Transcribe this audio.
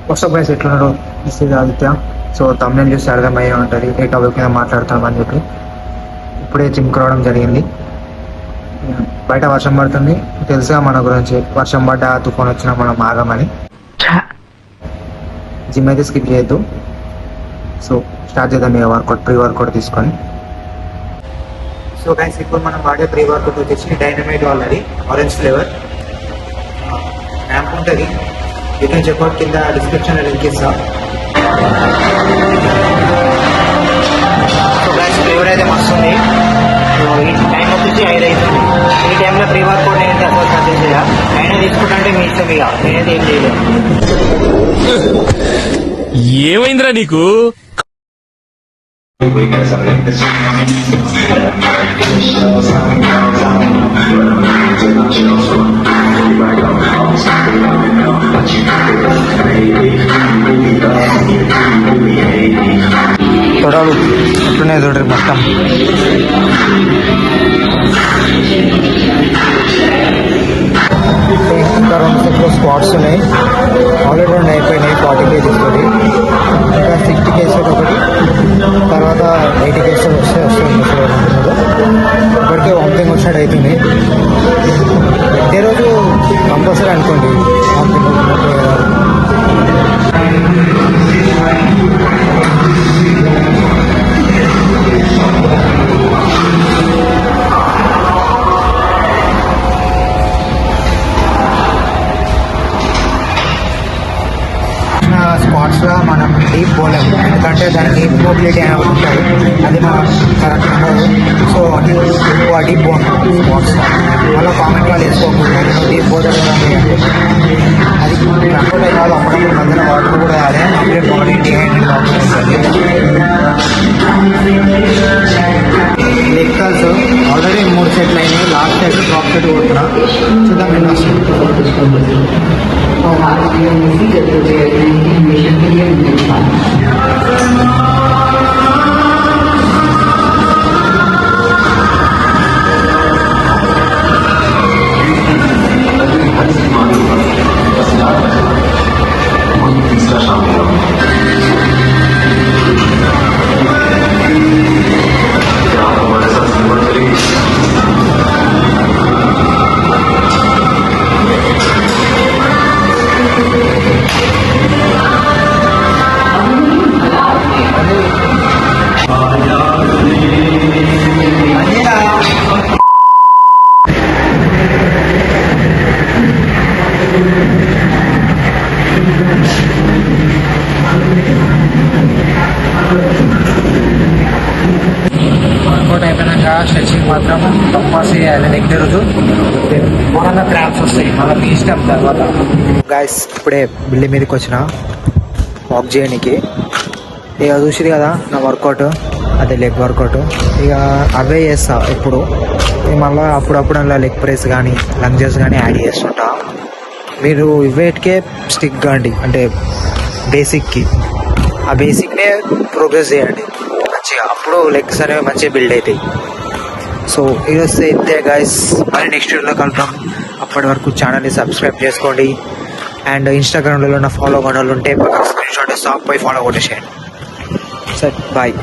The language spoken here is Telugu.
ఫస్ట్ గైస్ ఎట్లున్నాడు this is Aditya. So Tamil చూసి అర్థమయ్యే ఉంటుంది ఏ టాపిక్ మీద మాట్లాడతామని చెప్పి. ఇప్పుడే జిమ్కి రావడం జరిగింది. బయట వర్షం పడుతుంది, తెలుసుగా మన గురించి. వర్షం పడ్డ తుఫాన్ వచ్చినా మనం ఆగమని. జిమ్ అయితే స్కిప్ చేయొద్దు. సో స్టార్ట్ చేద్దాం ఇక వర్కౌట్, ప్రీ వర్కౌట్ తీసుకొని. సో గైస్ ఇప్పుడు మనం వాడే ప్రీ వర్కౌట్ వచ్చేసి డైనమైట్ వాళ్ళది ఆరెంజ్ ఫ్లేవర్ యాప్ ఉంటుంది. యూ కెన్ చెక్అవుట్, కింద డిస్క్రిప్షన్లో లింక్ ఇస్తా. సో గైస్ ఫ్లేవర్ అయితే మస్తుంది. సో ఈ టైం వచ్చేసి 5 అవుతుంది. ఈ టైంలో ప్రీ వర్కౌట్ అయితే అసలు కంటిన్యూ చేయాలి. అయినా తీసుకుంటే మీ ఇష్టం, ఇక నేనైతే ఏం చేయలేదు. ఏమైందిరా నీకు? తొడలు ఎట్లున్నాయి చూడరు మొత్తం. ఇంకా 2 సెట్లు స్క్వాట్స్ ఉన్నాయి. ఆల్రెడీ 2 అయిపోయినాయి 40 కేజీస్ తోటి. ఇంకా 60 కేజీస్ ఒకటి, తర్వాత 80 కేజీస్ వస్తుంది. ఇప్పటికే వామిటింగ్ వచ్చినట్టు అవుతుంది. ఇదే రోజు కంపల్సరీ అనుకోండి వామిటింగ్ వచ్చినట్టు. స్పాట్స్లో మనం డీప్ పోలేము, ఎందుకంటే దాని డీప్ మొబిలిటీ అని ఉంటుంది. అది మనం కరెక్ట్ ఉండదు. సో ఎక్కువ డీప్ పోను స్పాట్స్. మళ్ళీ కామెంట్ వాళ్ళు వేసుకోకుండా డీప్ పోతుంది అంటే అది కంట్రోల్ కాదు. అప్పుడప్పుడు మధ్యన వాటర్ కూడా అదే అప్పుడే బాడీ డిహైడ్రేట్ అవుతుంది. లెగ్ కర్ల్స్ ఆల్రెడీ 3 సెట్లు అయినాయి. లాస్ట్ సెట్ డ్రాప్ సెట్ కొడుతున్నా. చూద్దాం ఎన్ని వస్తుంది. వర్కౌట్ అయిపోయినాక స్ట్రెచింగ్ మాత్రం కంపల్సరీ చేయాలి. లెగ్ రోజు మళ్ళీ క్రాంప్స్ వస్తాయి, మళ్ళీ మీ ఇష్టం. తర్వాత గాయస్ ఇప్పుడే బిల్డింగ్ మీదకి వచ్చిన వాక్ చేయడానికి. ఇక చూసిరు కదా నా వర్కౌట్, అదే లెగ్ వర్కౌట్. ఇక అవే చేస్తా ఇప్పుడు. మళ్ళీ అప్పుడప్పుడు అలా లెగ్ ప్రెస్ కానీ లంజెస్ కానీ యాడ్ చేస్తుంటా. మీరు ఇవేటికే స్టిక్ కాండి, అంటే బేసిక్కి. ఆ బేసిక్నే ప్రోగ్రెస్ చేయండి మంచిగా, అప్పుడు లెగ్స్ అనేవి మంచిగా బిల్డ్ అవుతాయి. సో ఈరోజు ఇంతే గైస్, మళ్ళీ నెక్స్ట్ వీడియోలో కలుద్దాం. అప్పటి వరకు ఛానల్ని సబ్స్క్రైబ్ చేసుకోండి. అండ్ ఇన్స్టాగ్రామ్లో నా ఫాలో కొనాలి ఉంటే స్క్రీన్ షాట్ ఇస్తా, పోయి ఫాలో కొట్టేసేయండి. సరే బాయ్.